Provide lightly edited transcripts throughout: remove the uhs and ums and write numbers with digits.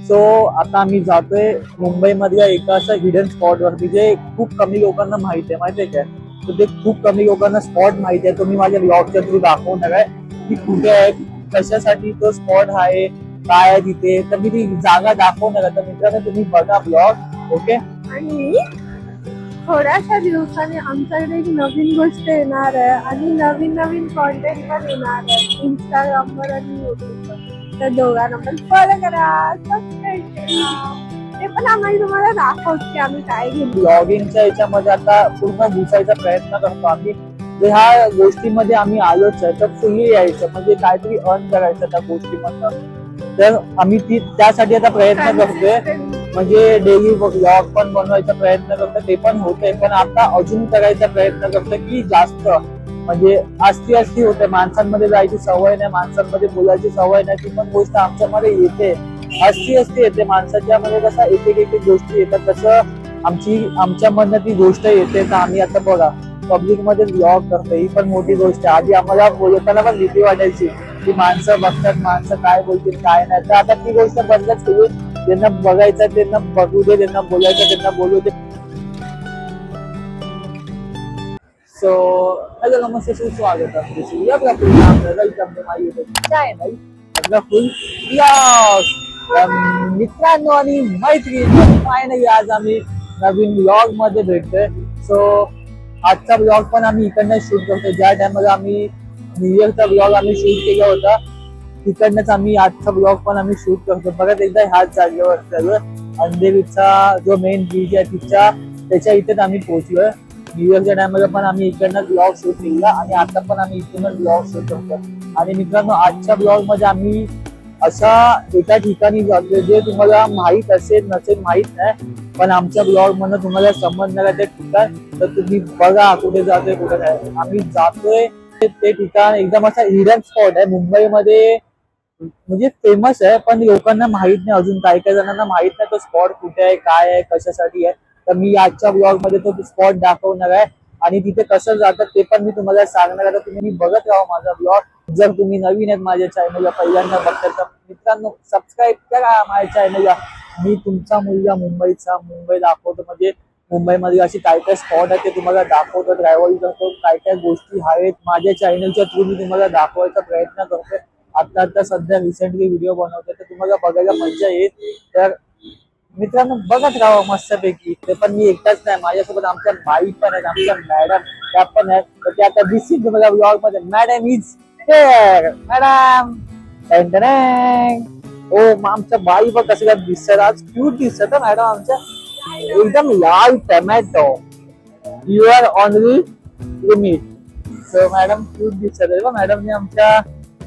So आता आम्ही जातोय मुंबईमधल्या एका असं हिडन स्पॉट वरती जे खूप कमी लोकांना माहिती आहे, माहितीये काय? तर ते खूप कमी लोकांना स्पॉट माहिती आहे. तुम्ही माझ्या ब्लॉगच्या थ्रू दाखवणार आहे की कुठे आहे, कशासाठी तो स्पॉट आहे, काय आहे तिथे. तर मी ती जागा दाखवणार आहे. तर मित्रांनो तुम्ही बघा ब्लॉग, ओके? आणि थोड्याशा दिवसांनी आमच्याकडे एक नवीन गोष्ट येणार आहे आणि नवीन नवीन कॉन्टेंट पण येणार आहे इंस्टाग्रामवर आणि युट्यूबवर. तर दोघांना पण फॉलो करा, सबस्क्राईब करा. ते पण आम्ही तुम्हाला दाखवतो की आम्ही काय घेतो. ब्लॉगिंगच्या याच्यामध्ये आता पूर्ण घुसायचा प्रयत्न करतो आम्ही. तर ह्या गोष्टीमध्ये आम्ही आलोच आहे, तर फुल्ली यायचं म्हणजे काहीतरी अर्न करायचं त्या गोष्टीमधनं. तर आम्ही त्यासाठी आता प्रयत्न करतोय. म्हणजे डेली व्लॉग पण बनवायचा प्रयत्न करतो, ते पण होतंय. पण आता अजून करायचा प्रयत्न करतो की जास्त म्हणजे असती होते. माणसांमध्ये जायची सवय नाही, माणसांमध्ये बोलायची सवय नाही. ती पण गोष्ट आमच्यामध्ये येते, असती येते. माणसाच्या मध्ये कसं एक एक गोष्टी येतात, तसं आमच्या मधनं ती गोष्ट येते. तर आम्ही आता बघा पब्लिक मध्ये ब्लॉग करतो, ही पण मोठी गोष्ट आहे. आधी आम्हाला बोलताना पण भीती वाटायची की माणसं बघतात, माणसं काय बोलतील काय नाही. तर आता ती गोष्ट बदलत गेली. त्यांना बघायचं त्यांना बघू दे, त्यांना बोलायचं त्यांना बोलू दे. सो हॅलो नमस्ते, सुस्वागत आहे फुल मित्रांनो आणि मैत्रिणी. फायनली आज आम्ही नवीन ब्लॉग मध्ये भेटतोय. सो आजचा ब्लॉग पण आम्ही इकडनं शूट करतो. ज्या टाइमला आम्ही न्यू इयरचा ब्लॉग आम्ही शूट केला होता, तिकडनंच आम्ही आजचा ब्लॉग पण आम्ही शूट करतो. परत एकदा ह्याच जागेवर सगळं अंधेरीचा जो मेन ब्रिज आहे त्याच्या इथेच आम्ही पोहोचलोय. न्यू इयरच्या टाइमला पण आम्ही इकडनं ब्लॉग शूट केला आणि आता पण आम्ही इकडूनच ब्लॉग शूट करतो. आणि मित्रांनो आजच्या ब्लॉग मध्ये आम्ही अशा एका ठिकाणी जातोय जे तुम्हाला माहित असेल नसेल माहित नाही, पण आमच्या ब्लॉग मधून तुम्हाला समजणार आहे ते ठिकाण. तर तुम्ही बघा कुठे जातोय कुठे नाही. आम्ही जातोय ते ठिकाण एकदम असा हिडन स्पॉट आहे मुंबईमध्ये, म्हणजे फेमस आहे पण लोकांना माहित नाही अजून. काही काही जणांना माहित नाही तो स्पॉट कुठे आहे, काय आहे, कशासाठी आहे. तर मी आजच्या ब्लॉग मध्ये तो स्पॉट दाखवणार आहे आणि तिथे कसं जातात ते पण मी तुम्हाला सांगणार आहे. तर तुम्ही बघत राहा माझा ब्लॉग. जर तुम्ही नवीन आहेत माझ्या चॅनलला, पहिल्यांदा बघताय तर मित्रांनो सबस्क्राईब करा माझ्या चॅनलला. मी तुमचा मुलगा मुंबई दाखवतो, म्हणजे मुंबईमध्ये अशी काय काय स्पॉट आहे ते तुम्हाला दाखवतो, ट्रॅव्हल करतो, काय काय गोष्टी आहेत माझ्या चॅनलच्या थ्रू मी तुम्हाला दाखवायचा प्रयत्न करतोय. आता सध्या रिसेंटली व्हिडिओ बनवतोय तर तुम्हाला बघायला मजा येईल. तर मित्रांनो बघत राहा मस्तपैकी. ते पण मी एकटाच नाही, माझ्यासोबत आमच्या बाई पण आहेत, आमच्या मॅडम त्या पण आहेत. तर ते आता दिसतील तुम्हाला ब्लॉग मध्ये. Madam is here, madam. ओ आमच्या बाई पण कसं काय दिसतात आज, क्यूट दिसतात मॅडम आमच्या, एकदम लाल tomato. You are only limit. So madam cute दिसतात बघा. मॅडमने आमच्या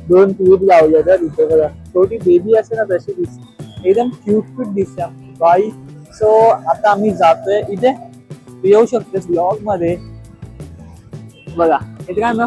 2 क्लिप लावल्या तर इथे बघा, छोटी बेबी असते ना तशी दिसते, एकदम क्यूट दिसते आमची बाई. सो आता आम्ही जातोय इथे, येऊ शकतेस ब्लॉग मध्ये बघा इथे काय ना.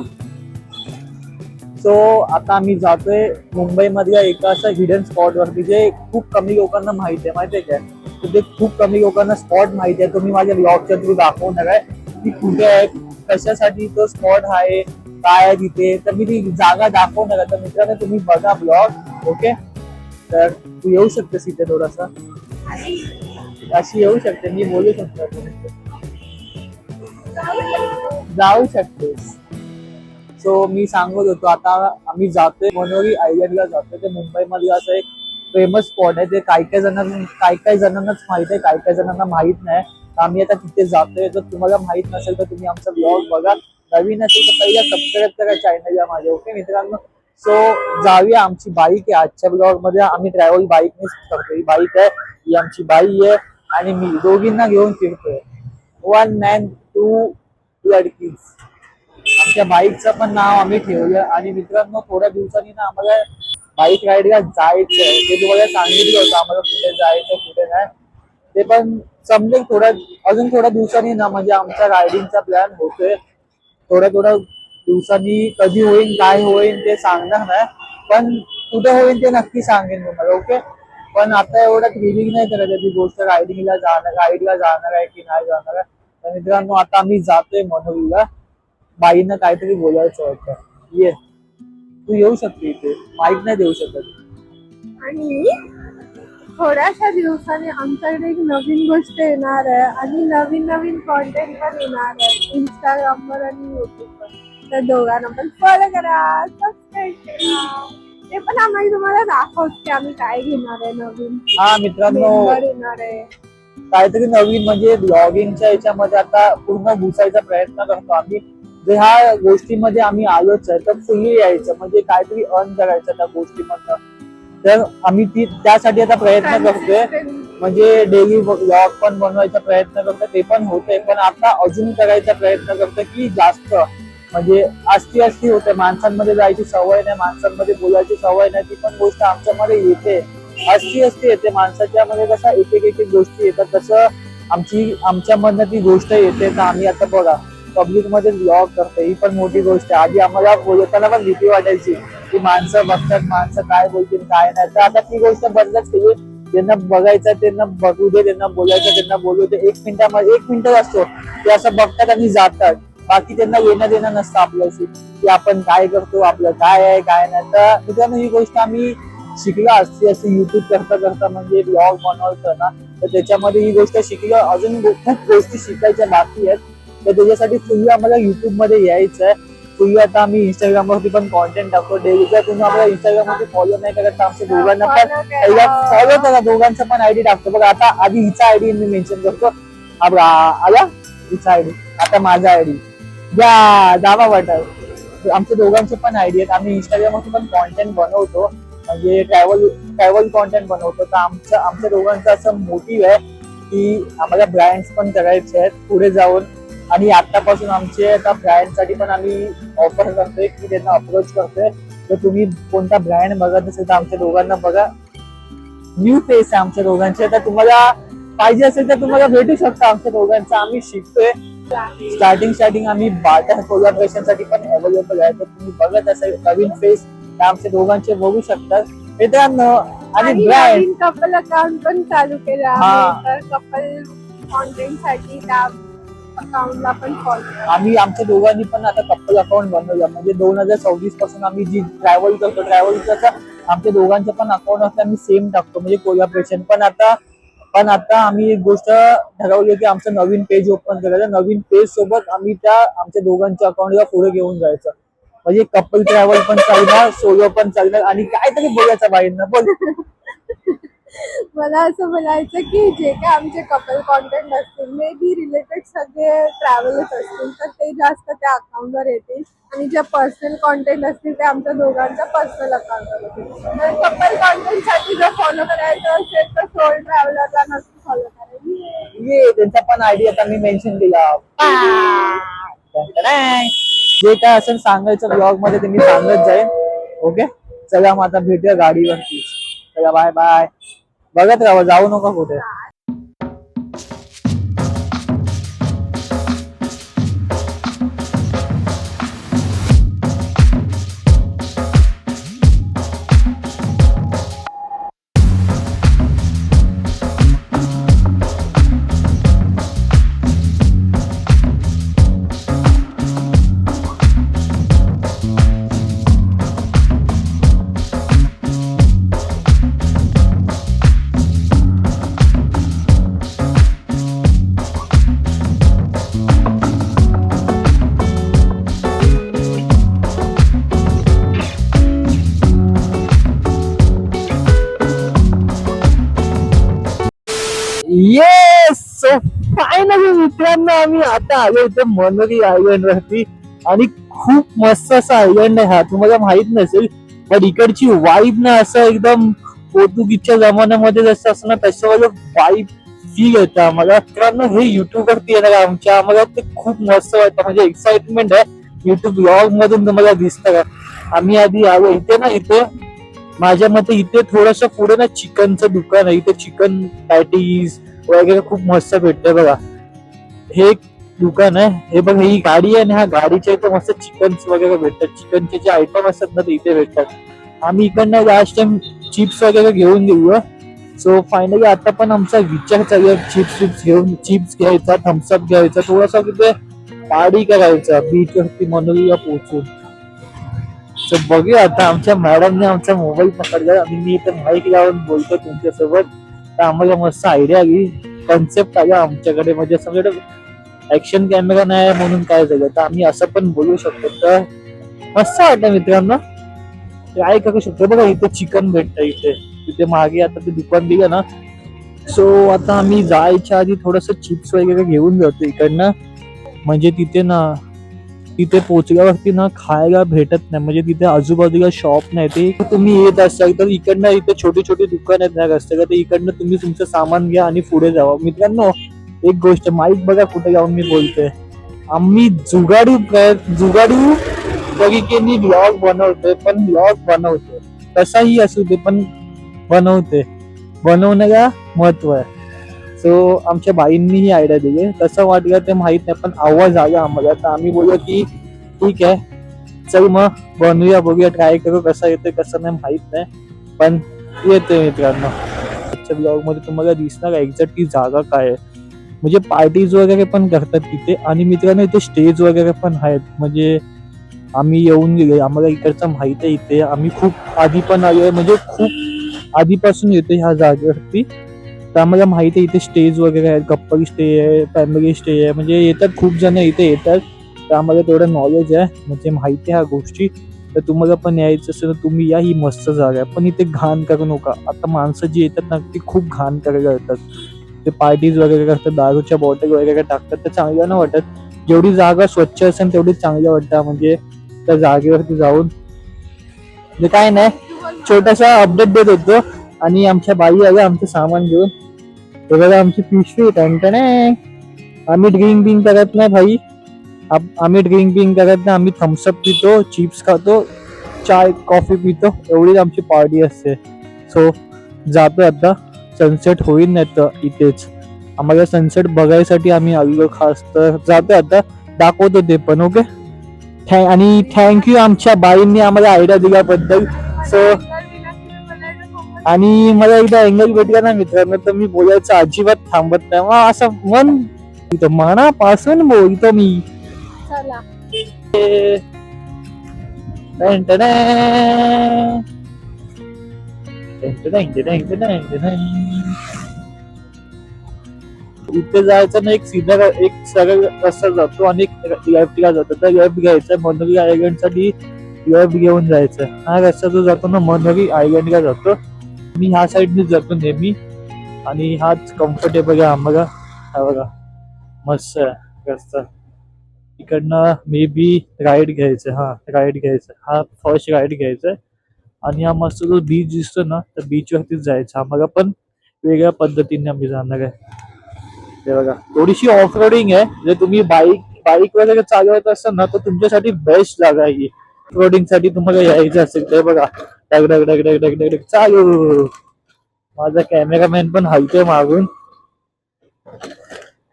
सो आता आम्ही जातोय मुंबईमधल्या एका असं हिडन स्पॉट वरती जे खूप कमी लोकांना माहिती आहे, माहितीये काय? तर ते खूप कमी लोकांना स्पॉट माहिती आहे. तुम्ही माझ्या ब्लॉगच्या थ्रू दाखवणार आहे की कुठे आहे, कशासाठी तो स्पॉट आहे, काय आहे तिथे. तर मी ती जागा दाखवणार आहे. तर मित्रांनो तुम्ही बघा ब्लॉग, ओके? तर तू येऊ शकतेस इथे थोडासा, अशी येऊ शकते, मी बोलू शकतो, जाऊ शकतेस. सो मी सांगत होतो आता आम्ही जातोय मनोरी आयलंडला जातोय. ते मुंबईमध्ये असं एक फेमस स्पॉट आहे. ते काही काही जणांनाच माहित आहे, काही काही जणांना माहित नाही. आम्ही आता तिथे जातोय. जर तुम्हाला माहित नसेल तर तुम्ही आमचा ब्लॉग बघा. नवीन असेल तर पहिला सबस्क्राईब करा चॅनलला माझ्या, ओके मित्रांनो? सो जाऊया. आमची बाईक आहे आजच्या ब्लॉग मध्ये, आम्ही ट्रॅव्हल बाईकनेच करतो. ही बाईक आहे, ही आमची बाई आहे आणि मी दोघींना घेऊन फिरतोय. 1 man 2 लडकीज. आमच्या बाईकचं पण नाव आम्ही ठेवलं. आणि मित्रांनो थोड्या दिवसांनी ना आम्हाला बाईक राईडला जायचंय. ते तुम्हाला सांगितलं होतं आम्हाला कुठे जायचं कुठे नाही, ते पण समजेल अजून थोड्या दिवसांनी ना. म्हणजे आमचा रायडिंगचा प्लॅन होतोय. थोड्या दिवसांनी कधी होईल काय होईल ते सांगणार नाही, पण कुठे होईल ते नक्की सांगेन तुम्हाला, ओके? पण आता एवढं थ्रिलिंग नाही करायचं ती गोष्ट, रायडिंगला जाणार आहे की नाही जाणार आहे. तर मित्रांनो आता आम्ही जातोय मनोरीला. बाईनं काहीतरी बोलायचं होतं. ये तू येऊ शकते इथे, माईक नाही देऊ शकत. आणि थोड्याशा दिवसांनी आमच्याकडे एक नवीन गोष्ट येणार आहे आणि नवीन नवीन कॉन्टेंट पण येणार आहे इंस्टाग्रामवर आणि युट्यूबवर. तर दोघांना पण फॉलो करा, सबस्क्राईब करा. ते पण आम्ही तुम्हाला दाखवतो की आम्ही काय घेणार आहे नवीन. हा मित्रांनो, मेंबर येणार आहे. काहीतरी नवीन म्हणजे ब्लॉगिंगच्या याच्यामध्ये आता पूर्ण घुसायचा प्रयत्न करतो आम्ही. जे ह्या गोष्टीमध्ये आम्ही आलोच आहे तर फुल्ली यायचं, म्हणजे काहीतरी अर्न करायचं त्या गोष्टीमधनं. तर आम्ही त्यासाठी आता प्रयत्न करतोय, म्हणजे डेली ब्लॉग पण बनवायचा प्रयत्न करतोय, ते पण होतंय. पण आता अजून करायचा प्रयत्न करतोय की जास्त, म्हणजे असती होते. माणसांमध्ये जायची सवय नाही, माणसांमध्ये बोलायची सवय नाही, ती पण गोष्ट आमच्यामध्ये येते. असती येते माणसाच्या मध्ये. कसं एक एक गोष्टी येतात तसं आमच्यामधनं ती गोष्ट येते. तर आम्ही आता बघा पब्लिक मध्ये ब्लॉग करतोय, ही पण मोठी गोष्ट आहे. आधी आम्हाला बोलताना पण भीती वाटायची की माणसं बघतात, माणसं काय बोलतील काय नाही. तर आता ती गोष्ट बदलत गेली. ज्यांना बघायचं त्यांना बघू दे, त्यांना बोलायचं त्यांना बोलू दे. 1 मिनिट असतो ते असं बघतात आणि जातात. बाकी त्यांना येणं देणं नसतं आपल्याशी की आपण काय करतो, आपलं काय आहे काय नाही. तर मित्रांनो, ही गोष्ट आम्ही शिकलो असते अशी युट्यूब करता करता, म्हणजे ब्लॉग बनवतो ना, तर त्याच्यामध्ये ही गोष्ट शिकलो. अजून खूप गोष्टी शिकायच्या बाकी आहेत. तर त्याच्यासाठी फुल्ली आम्हाला युट्यूब मध्ये यायचं आहे. फुल्ली आता आम्ही इंस्टाग्राम वरती पण कॉन्टेंट टाकतो डेली. जर तुम्ही आपल्या इंस्टाग्राम वरती फॉलो नाही करत तर आमच्या दोघांना पण फॉलो करा. दोघांचा पण आयडी टाकतो बघा. आता आधी हिचा आयडी मी मेन्शन करतो. आला हिचा आयडी, आता माझा आयडी या दाबा बटन. आमच्या दोघांचे पण आयडी आहेत. आम्ही इंस्टाग्राम वरती पण कॉन्टेंट बनवतो, म्हणजे ट्रॅव्हल कॉन्टेंट बनवतो. तर आमच्या दोघांचं असं मोटिव्ह आहे की आम्हाला ब्रँड्स पण करायचे आहेत पुढे जाऊन. आणि आतापासून आमचे आता ब्रँडसाठी पण आम्ही ऑफर करतोय की त्यांना अप्रोच करतोय. तर तुम्ही कोणता ब्रँड बघत असेल तर आमच्या दोघांना बघा. न्यू फेस आहे आमच्या दोघांचे. तर तुम्हाला पाहिजे असेल तर तुम्हाला भेटू शकता आमच्या दोघांचं. आम्ही शिकतोय. स्टार्टिंग आम्ही बाटा कोलॅबोरेशन साठी पण अवेलेबल आहे. तर तुम्ही बघत असेल नवीन फेस तर आमच्या दोघांचे बघू शकतात मित्रांनो. आणि ब्रँड कपल अकाउंट पण चालू केलं आहे. तर कपल कॉन्टेंट साठी त्या अकाउंटला पण फॉलो. आम्ही आमच्या दोघांनी पण आता कपल अकाउंट बनवलं. म्हणजे 2026 पासून आम्ही जी ट्रॅव्हल करतो, ट्रॅव्हलचं आमच्या दोघांचं पण अकाउंट असतं आम्ही सेम टाकतो, म्हणजे कोलॅबोरेशन. पण आता आम्ही एक गोष्ट ठरवली की आमचं नवीन पेज ओपन करायचं. नवीन पेज सोबत आम्ही आमच्या दोघांच्या अकाउंटला पुढे घेऊन जायचं. म्हणजे कपल ट्रॅव्हल पण चालणार, सोलो पण चालणार. आणि काहीतरी बोलायचं बाईंना बोल. मला असं म्हणायचं की जे काय आमचे कपल कॉन्टेंट असतील मे बी रिलेटेड सगळे ट्रॅव्हलच असतील तर ते जास्त त्या अकाउंटवर येतील. आणि जे पर्सनल कॉन्टेंट असतील ते आमच्या दोघांच्या पर्सनल अकाउंटवर येतील. तर कपल कॉन्टेंट साठी जर फॉलो करायचं असेल तर सोल ट्रॅव्हलरला नक्की फॉलो करायचं. ये त्यांचा पण आयडी आता मी मेन्शन केला. जे काय असेल सांगायचं ब्लॉग मध्ये ते मी सांगत जाईन. ओके, चला मग आता भेटूया गाडीवरती. चला बाय बाय. बघत राहा, जाऊ नका कुठे. येस, सो फायनली मित्रांनो आम्ही आता आलो इथे मनोरी आयलंड वरती. आणि खूप मस्त असा आयलंड आहे हा. तुम्हाला माहित नसेल पण इकडची वाईब ना असं एकदम पोर्तुगीजच्या जमान्यामध्ये जसं असं ना तसं वाईब फील येतं आम्हाला. मित्रांनो हे युट्यूब वरती येणार आम्हाला ते खूप मस्त वाटतं. म्हणजे एक्साइटमेंट आहे. युट्यूब ब्लॉग मधून तुम्हाला दिसतं का. आम्ही आधी आलो इथे ना, इथे माझ्या मते इथे थोडस पुढे ना चिकनचं दुकान आहे. इथे चिकन पॅटीज वगैरे खूप मस्त भेटतंय बघा. हे एक दुकान आहे. हे बघा ही गाडी आहे आणि ह्या गाडीच्या इथे मस्त चिकन वगैरे भेटतात. चिकनचे जे आयटम असतात ना ते इथे भेटतात. आम्ही इकडनं लास्ट टाइम चिप्स वगैरे घेऊन गेलो. सो फायनली आता पण आमचा विचार चालू आहे चिप्स घ्यायचा, थम्सअप घ्यायचा, थोडासा तिथे पार्टी करायचा बीच वरती मनोरीला पोहोचून. बघूया आता. आमच्या मॅडमने आमचा मोबाईल पकडला आणि मी इथे माईक लावून बोलतो तुमच्यासोबत. तर आम्हाला मस्त आयडिया आली, कन्सेप्ट आला आमच्याकडे. म्हणजे समजा ऍक्शन कॅमेरा नाही म्हणून काय झालं, तर आम्ही असं पण बोलू शकतो. तर मस्त वाटतं मित्रांनो, ट्राय करू शकतो. बघा इथे चिकन भेटतं, तिथे मागे आता ते दुकान दिलं ना. सो आता आम्ही जायच्या आधी थोडस चिप्स वगैरे घेऊन जातो इकडनं. म्हणजे तिथे पोचल्यावरती ना खायला भेटत नाही, म्हणजे तिथे आजूबाजूला शॉप नाही. ते तुम्ही येत असाल तर इकडनं, इथे छोटी छोटी दुकान आहेत ना रस्त्याला, तर इकडनं तुम्ही तुमचं सामान घ्या आणि पुढे जावा. मित्रांनो एक गोष्ट, माईक बघा कुठे जाऊन मी बोलतोय. आम्ही जुगाडू तरीकेने ब्लॉग बनवतोय, पण ब्लॉग बनवतोय कसाही असू दे, पण बनवण्याला महत्व आहे. सो आमच्या बाईंनी ही आयडिया दिली, कसं वाटलं ते माहित नाही, पण आवाज आला आम्हाला. तर आम्ही बोललो की ठीक आहे, चल मग बनवूया, बघूया, ट्राय करू कसं येतोय कसं नाही माहित नाही, पण येतोय. मित्रांनो आजच्या ब्लॉग मध्ये तुम्हाला दिसणार एक्झॅक्ट ती जागा काय आहे. म्हणजे पार्टीज वगैरे पण करतात तिथे, आणि मित्रांनो इथे स्टेज वगैरे पण आहेत. म्हणजे आम्ही येऊन गेले, आम्हाला इकडचं माहित आहे. इथे आम्ही खूप आधी पण आलोय, म्हणजे खूप आधीपासून येतो ह्या जागेवरती. तर आम्हाला माहिती आहे इथे स्टेज वगैरे आहेत, कपल स्टे आहे, फॅमिली स्टे आहे, म्हणजे येतात खूप जण इथे येतात. तर आम्हाला तेवढं नॉलेज आहे, म्हणजे माहिती आहे ह्या गोष्टी. तर तुम्हाला पण यायचं असेल तर तुम्ही या, ही मस्त जागा आहे. पण इथे घाण करू नका. आता माणसं जी येतात ना ती खूप घाण करायला येतात, ते पार्टीज वगैरे करतात, दारूच्या बॉटल वगैरे टाकतात, ते चांगलं नाही वाटत. जेवढी जागा स्वच्छ असेल तेवढी चांगलं वाटतं. म्हणजे त्या जागेवरती जाऊन काय नाही, छोटासा अपडेट देत होतो. आणि आमच्या बाई आल्या आमचं सामान घेऊन. ते बघा आमची पिशवी टंटन आहे. आम्ही ड्रिंक बिंक करत नाही भाई, आम्ही थम्सअप पितो, चिप्स खातो, चाय कॉफी पितो, एवढीच आमची पार्टी असते. सो जातो आता, सनसेट होईल नाही तर इथेच. आम्हाला सनसेट बघायसाठी आम्ही आलो खास, तर जातो आता, दाखवतो ते पण. ओके, आणि थँक्यू आमच्या बाईंनी आम्हाला आयडिया दिल्याबद्दल. सो आणि मला एकदा अँगल भेटला ना मित्रांनो, तर मी बोलायचं अजिबात थांबत नाही. मग असं मनापासून बोलतो मी. चला इथे जायचं ना, एक सरळ रस्ता जातो आणि एक लेफ्टला जातो. तर लेफ्ट घ्यायचं, मनोरी आयलंड साठी लेफ्ट घेऊन जायचं. हा रस्ता जो जातो ना मनोरी आयलंडला जातो. मी ह्या साईडने जातो नेहमी, आणि हाच कम्फर्टेबल आहे आम्हाला. हा बघा मस्त आहे रस्ता. इकडनं मे बी राईड घ्यायचं, हा फर्स्ट राईड घ्यायचा. आणि हा मस्त जो बीच दिसतो ना, तर बीच वरतीच जायचं आम्हाला, पण वेगळ्या पद्धतीने आम्ही जाणार आहे. हे बघा थोडीशी ऑफ रोडिंग आहे. जर तुम्ही बाईक वगैरे चालवत असाल ना, तर तुमच्यासाठी बेस्ट जागा आहे ही. ऑफ रोडिंग साठी तुम्हाला यायचं असेल तर बघा, डग डग डग डग डग डग चालू. माझा कॅमेरामॅन पण हलतोय मागून.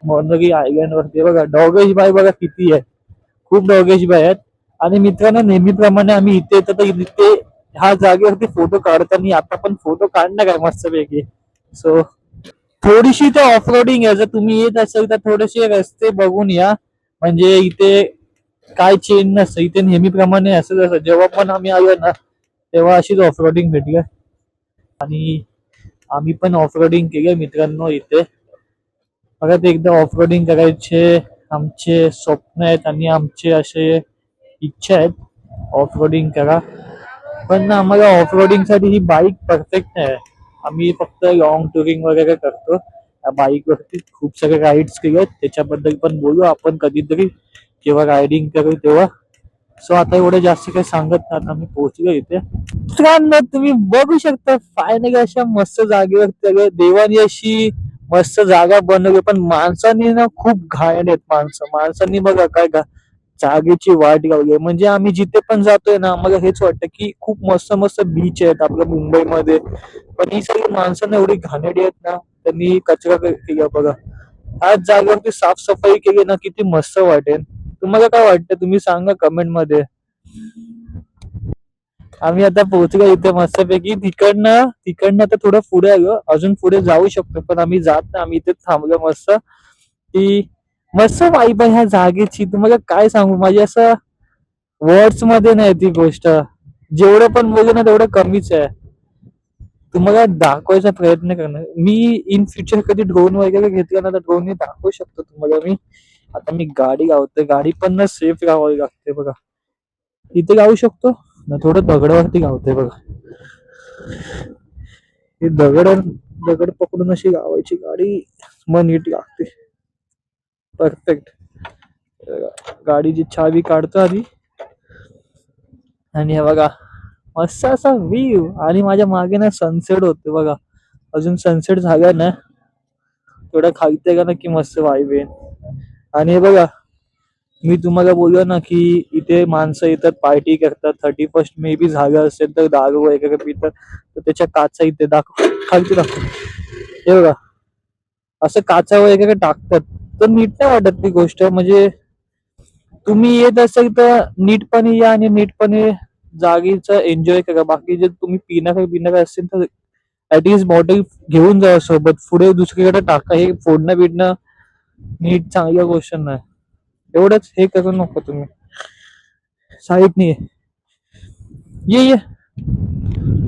मोनोगी आयलंड वरती बघा डॉगेश बाय बघा किती आहे, खूप डॉगेश बाय आहेत. आणि मित्रांनो नेहमीप्रमाणे आम्ही इथे येतो, तर इथे ह्या जागेवरती फोटो काढताना आता पण फोटो काढणार आहे मस्तपैकी. सो थोडीशी ते ऑफ रोडिंग आहे, जर तुम्ही येत असेल तर थोडेसे रस्ते बघून या. म्हणजे इथे काय चेंज नसतं, इथे नेहमीप्रमाणे असं जेव्हा पण आम्ही आलो ना तेव्हा अशीच ऑफ रोडिंग भेटली. आणि आम्ही पण ऑफ रोडिंग केलं मित्रांनो इथे. बघा ते एकदा ऑफ रोडिंग करायचे आमचे स्वप्न आहेत, आणि आमचे असे इच्छा आहेत ऑफ रोडिंग करा. पण आम्हाला ऑफ रोडिंग साठी ही बाईक परफेक्ट नाही. आम्ही फक्त लॉंग टुरिंग वगैरे करतो या बाईक वरती. खूप सारे राईड्स केले, त्याच्याबद्दल पण बोलू आपण कधीतरी, जेव्हा रायडिंग करू तेव्हा. सो आता एवढं जास्त काही सांगत नाही, आता आम्ही पोहोचलो इथे. मित्रांनो तुम्ही बघू शकता फायनली अशा मस्त जागेवर देवानी अशी मस्त जागा बनवली, पण माणसांनी ना खूप घाण आहेत. माणसांनी बघा काय जागेची वाट लावली. म्हणजे आम्ही जिथे पण जातोय ना, आम्हाला हेच वाटतं की खूप मस्त मस्त बीच आहेत आपल्या मुंबईमध्ये, पण ही सगळी माणसांना एवढी घाणेरडी आहेत ना, त्यांनी कचरा केला बघा. ह्याच जागेवरती साफसफाई केली ना, किती मस्त वाटेल. तुम्हाला काय वाटतं तुम्ही सांगा कमेंट मध्ये. आम्ही आता पोहोचलो इथे मस्तपैकी. तिकडनं तर थोडं पुढे आलो, अजून पुढे जाऊ शकतो, पण आम्ही जात नाही. आम्ही इथे थांबलो मस्त. की मस्त वाईब आहे ह्या जागेची, तुम्हाला काय सांगू. माझ्या असं वर्ड्स मध्ये नाही ती गोष्ट, जेवढं पण बोलू ना तेवढं कमीच आहे. तुम्हाला दाखवायचा प्रयत्न करणार. मी इन फ्युचर कधी ड्रोन वगैरे घेतला ना तर ड्रोन दाखवू शकतो तुम्हाला मी. आता मी गाडी लावतोय, गाडी पण ना सेफ लावावी लागते बघा. इथे लावू शकतो ना, थोडं दगडावरती लावतोय बघा. ही दगड दगड पकडून अशी लावायची गाडी, मग नीट लागते. परफेक्ट. गाडीची चावी काढतो आधी, आणि हे बघा मस्त असा व्ह्यू. आणि माझ्या मागे ना सनसेट होते बघा. अजून सनसेट झाला ना, थोडं खालते का ना की मस्त वाईब येईल. आणि हे बघा, मी तुम्हाला बोललो ना की इथे माणसं येतात, पार्टी करतात. 31st मे बी झालं असेल तर दारू वगैरे पितात, तर त्याच्या काचा इथे दाखव, खालती दाखव. हे बघा, असं काचा वगैरे टाकतात. तर नीट नाही वाटत ती गोष्ट. म्हणजे तुम्ही येत असेल तर नीटपणे या आणि नीटपणे जागेचा एन्जॉय करा. बाकी जे तुम्ही पिणार असेल तर ऍटलीस्ट बॉटल घेऊन जा सोबत. पुढे दुसरीकडे टाका. हे फोडणं बिडणं नीट चांगल्या गोष्ट नाही. एवढंच हे करू नको तुम्ही. साईडने ये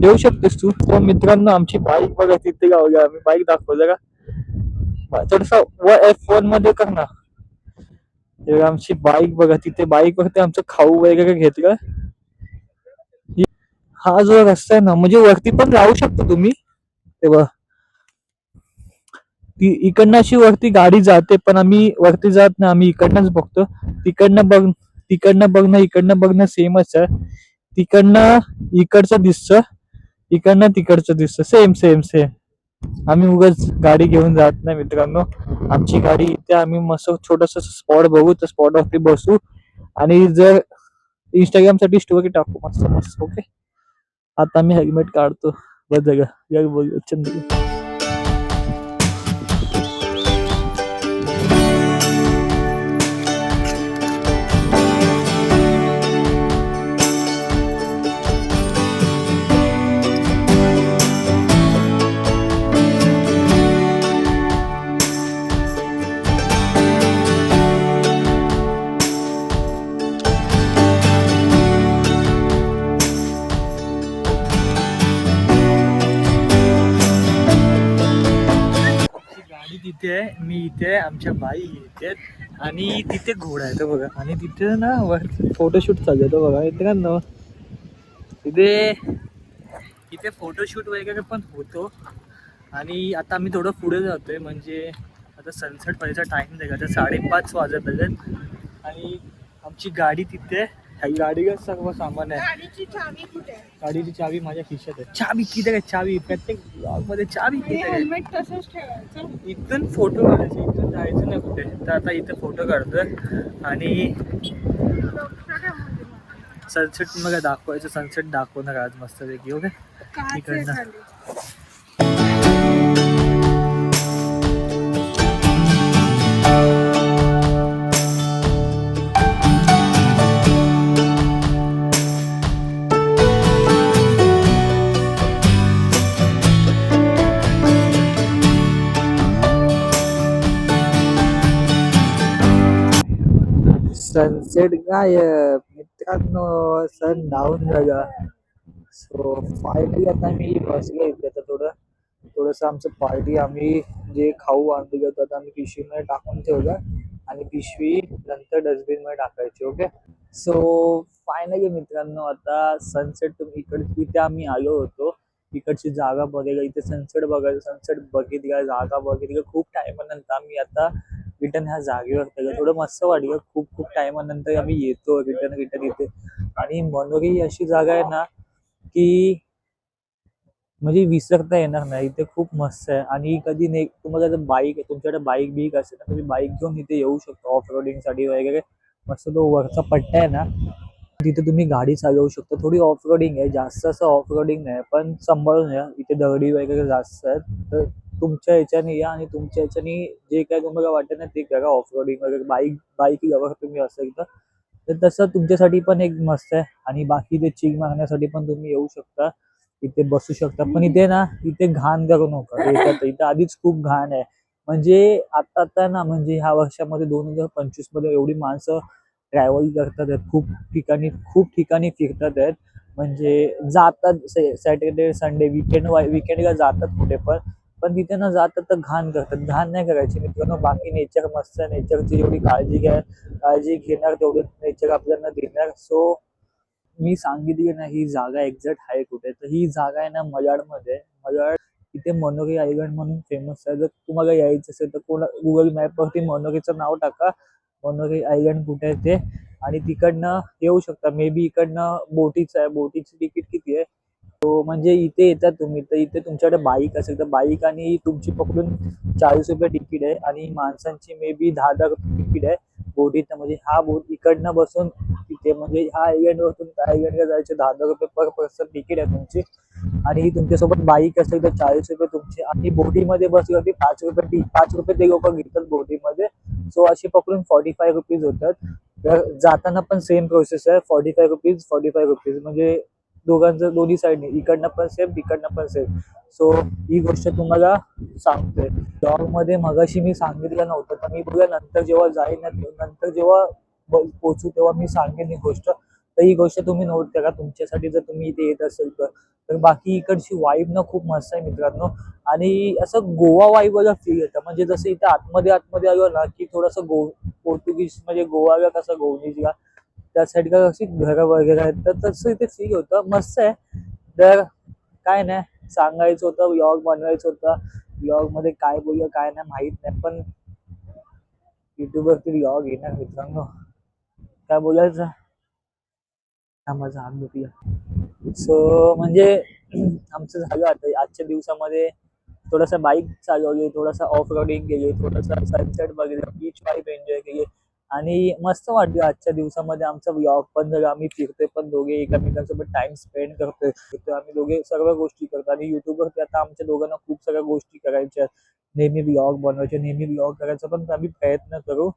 येऊ शकतेस तू. तर मित्रांनो, आमची बाईक बघा तिथे गावली. आम्ही बाईक दाखवलं का थोडस F1 मध्ये कर ना. आमची बाईक बघा तिथे. बाईक वरती आमचं खाऊ वगैरे घेतलं. हा जो रस्ता आहे ना, म्हणजे वरती पण जाऊ शकतो तुम्ही तेव्हा. ती इकडनं अशी वरती गाडी जाते, पण आम्ही वरती जात नाही. आम्ही इकडनंच बघतो. तिकडनं बघणं इकडनं बघणं सेमच आहे. तिकडनं इकडचं दिसतं, इकडनं तिकडचं दिसतं. Same same same. आम्ही उगाच गाडी घेऊन जात नाही मित्रांनो. आमची गाडी इथे. आम्ही मस्त छोटस स्पॉट बघू, त्या स्पॉट वरती बसू आणि जर इंस्टाग्राम साठी स्टोरी टाकू मस्त मस्त. ओके, आता मी हेल्मेट काढतो. बस जगा बोल चंद्र. गाडी तिथे आहे, मी इथे आहे, आमच्या बाई इथे आहेत, आणि तिथे घोडा आहे तो बघा. आणि तिथे ना वर फोटोशूट चालू आहे बघा. इथे ना तिथे इथे फोटोशूट वगैरे पण होतो. आणि आता आम्ही थोडं पुढे जातोय, म्हणजे आता सनसेट व्हायचा टाइम आहे का, तर 5:30 वाजत आलेत. आणि आमची गाडी तिथे. गाडीवर सर्व सामान आहे. गाडीची चावी कुठे आहे? गाडीची चावी माझ्या खिशात आहे. चावी किती आहे? चावी प्रत्येक ब्लॉग मध्ये चावी किती आहे? हेल्मेट तसंच ठेवायचं. इथून फोटो काढायचे, इथून जायचं नाही कुठे. तर आता इथे फोटो काढतोय आणि सनसेट मला दाखवायचं. सनसेट दाखवणार आज मस्तपैकी. ओके, इकडनं सनसेट गायब मित्रांनो. सन डाऊन झाला. सो फायनली आता मी बसलो इथे. तर थोडस आमचं पार्टी, आम्ही जे खाऊ आणलं होतं आता आम्ही पिशवीमध्ये टाकून ठेवलं, आणि पिशवी नंतर डस्टबिन मध्ये टाकायची. ओके, सो फायनली मित्रांनो आता सनसेट इथे आम्ही आलो होतो. इकडची जागा बघायला, इथे सनसेट बघायला, सनसेट बघितला, जागा बघितली. खूप टायमानंतर आम्ही आता रिटर्न ह्या जागेवर केलं. थोडं मस्त वाटलं. खूप खूप टायमानंतर आम्ही येतो रिटर्न इथे. आणि मनोरी अशी जागा आहे ना की म्हणजे विसरता येणार नाही. इथे खूप मस्त आहे. आणि कधी नाही तुम्हाला जर बाईक, तुमच्याकडे बाईक बीक असेल तर तुम्ही बाईक घेऊन इथे येऊ शकता ऑफ रोडिंग साठी वगैरे. मस्त तो वरचा पट्टा आहे ना, तिथे तुम्ही गाडी चालवू शकता. थोडी ऑफ रोडिंग आहे, जास्त असं ऑफ रोडिंग नाही, पण सांभाळून या. इथे दगडी वगैरे जास्त आहेत. तर तुमच्या ह्याच्याने या, आणि तुमच्या ह्याच्याने जे काय तुम्हाला वाटत ना ते करा. ऑफ रोडिंग वगैरे बाईक लवर तुम्ही असेल तर तसं तुमच्यासाठी पण एक मस्त आहे. आणि बाकी ते चिक मारण्यासाठी पण तुम्ही येऊ शकता, इथे बसू शकता. पण इथे घाण करू नका. इथं आधीच खूप घाण आहे. म्हणजे आता ना, म्हणजे ह्या वर्षामध्ये 2025 मध्ये एवढी माणसं ट्रॅव्हल करतात आहेत, खूप ठिकाणी फिरतात आहेत. म्हणजे जातात सॅटर्डे संडे विकेंडला जातात कुठे पण तिथे न जातात तर घाण करतात. घाण नाही करायची मित्रांनो. बाकी नेचर मस्त आहे. नेचरची जेवढी काळजी घेणार तेवढी नेचर आपल्याला देणार. सो मी सांगितली ना ही जागा एक्झॅक्ट आहे कुठे, तर ही जागा आहे ना मलाडमध्ये. मलाड तिथे मनोरी आयलंड म्हणून फेमस आहे. जर तुम्हाला यायचं असेल तर गुगल मॅपवरती मनोरीचं नाव टाका, मनोरी आयलंड कुठे आहे ते, आणि तिकडनं येऊ शकता. मे बी इकडनं बोटीचं आहे. बोटीची तिकीट किती आहे तो, म्हणजे इथे येतात तुम्ही तर इथे तुमच्याकडे बाईक असेल तर बाईक आणि तुमची पकडून 40 रुपये तिकीट आहे, आणि माणसांची मे बी 10 तिकीट आहे बोटीत. म्हणजे हा बोट इकडनं बसून तिथे, म्हणजे ह्या आयलंड वरतून त्या आयलंडला जायचे 10 रुपये पर पर्सन तिकीट आहे तुमची. आणि तुमच्यासोबत बाईक असेल तर 40 रुपये तुमचे, आणि बोटीमध्ये बसल्यावरती 5 रुपये ते लोक घेतात बोटीमध्ये. सो असे पकडून 45 रुपीज होतात. तर जाताना पण सेम प्रोसेस आहे, 45 रुपीज म्हणजे दोघांचं दोन्ही साईडने, इकडनं पण सेम तिकडनं पण सेम. सो ही गोष्ट तुम्हाला सांगतोय. ब्लॉग मध्ये मगाशी मी सांगितलं नव्हतं, पण मी बघा नंतर जेव्हा जाईन ना, नंतर जेव्हा पोहोचू तेव्हा मी सांगेन ही गोष्ट. तर ही गोष्ट तुम्ही नोट करा तुमच्यासाठी जर तुम्ही इथे येत असेल तर बाकी इकडची वाईब ना खूप मस्त आहे मित्रांनो. आणि असं गोवा वाईब वाला फील येतं. म्हणजे जसं इथे आतमध्ये आलो ना की थोडंसं पोर्तुगीज, म्हणजे गोवाला कसं गोवणीला त्या साईडला कशी घरं वगैरे आहेत, तर तसं इथे फील होतं. मस्त आहे. तर काय नाही सांगायचं होतं, व्लॉग बनवायचं होतं. व्लॉग मध्ये काय बोलूया काय नाही माहित नाही, पण युट्यूबवरती व्लॉग येणार मित्रांनो. काय बोलायचं, हा माझा हात दुखला. सो म्हणजे आमचं झालं आता आजच्या दिवसामध्ये थोडासा बाईक चालवली, थोडासा ऑफ रोडिंग केली, थोडासा सनसेट बघितलं, बीच वाईब एन्जॉय केली, आणि मस्त वाटलं. आजच्या दिवसामध्ये आमचा व्लॉग पण झाला. आम्ही फिरतोय पण दोघे, एकमेकांसोबत टाइम स्पेंड करतोय. तर आम्ही दोघे सर्व गोष्टी करतो. आणि युट्यूबवरती आता आमच्या दोघांना खूप सगळ्या गोष्टी करायच्या, नेहमी व्लॉग बनवायचे, नेहमी व्लॉग करायचा, पण आम्ही प्रयत्न करू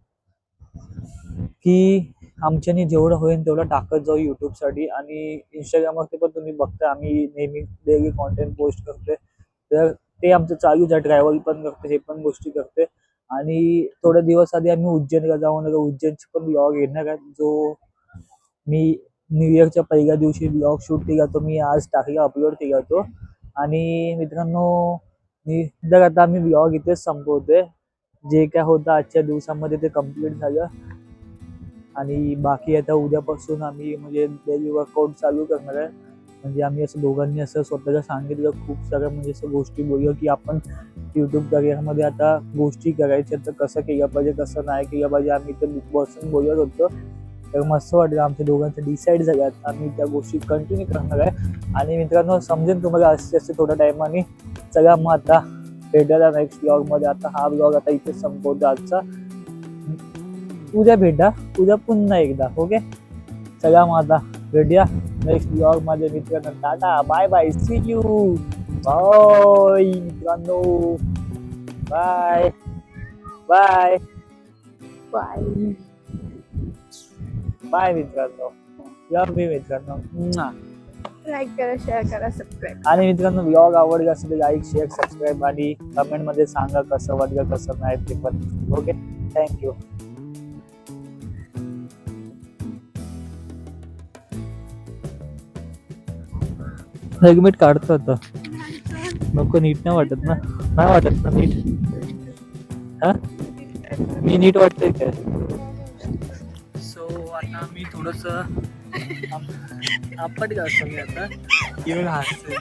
की आमच्याने जेवढं होईल तेवढं टाकत जाऊ युट्यूबसाठी. आणि इंस्टाग्रामवरती पण तुम्ही बघता आम्ही नेहमी डेली कॉन्टेंट पोस्ट करतोय, तर ते आमचं चालूच आहे. ट्रॅव्हल पण करतो, हे पण गोष्टी करतोय. आणि थोड्या दिवस आधी आम्ही उज्जैनला जाऊन आलो. उज्जैनचे पण ब्लॉग येणार आहेत, जो मी न्यू इयरच्या पहिल्या दिवशी ब्लॉग शूट केला तो मी आज टाकला, अपलोड केला तो. आणि मित्रांनो तर आता आम्ही ब्लॉग इथेच संपवतोय. जे काय होतं आजच्या दिवसामध्ये ते कम्प्लीट झालं, आणि बाकी आता उद्यापासून आम्ही म्हणजे डेली वर्कआउट चालू करणार आहे. म्हणजे आम्ही असं दोघांनी असं स्वतःला सांगितलं, खूप साऱ्या म्हणजे असं गोष्टी बोललो की आपण युट्यूब करिअरमध्ये आता गोष्टी करायच्या, तर कसं केलं पाहिजे कसं नाही केलं पाहिजे. आम्ही तर बसून बोलत होतो, तर मस्त वाटलं. आमच्या दोघांचं डिसाईड झालं, आम्ही त्या गोष्टी कंटिन्यू करणार आहे. आणि मित्रांनो समजेल तुम्हाला असे असे थोड्या टायमाने. चला मग आता भेटायला नेक्स्ट ब्लॉगमध्ये. आता हा ब्लॉग आता इथेच संपवतो आजचा. उद्या भेटा, उद्या पुन्हा एकदा. ओके, चला मग आता भेटूया नेक्स्ट ब्लॉग मध्ये मित्रांनो. Tata, bye bye, see you, bye मित्रांनो, बाय बाय बाय बाय मित्रांनो. लव्ह यू मित्रांनो. लाईक करा, शेअर करा, सबस्क्राईब. आणि मित्रांनो ब्लॉग आवडला असेल तर लाईक शेअर सबस्क्राईब, आणि कमेंट मध्ये सांगा कसं वाटलं कसं नाही ते पण. Okay, thank you. हेल्मेट काढतो आता. नको, नीट नाही वाटत ना. नाही वाटत ना नीट. हा, मी नीट वाटतंय काय? सो आता मी थोडस आपट असतो मी आता. येऊन हसतोय.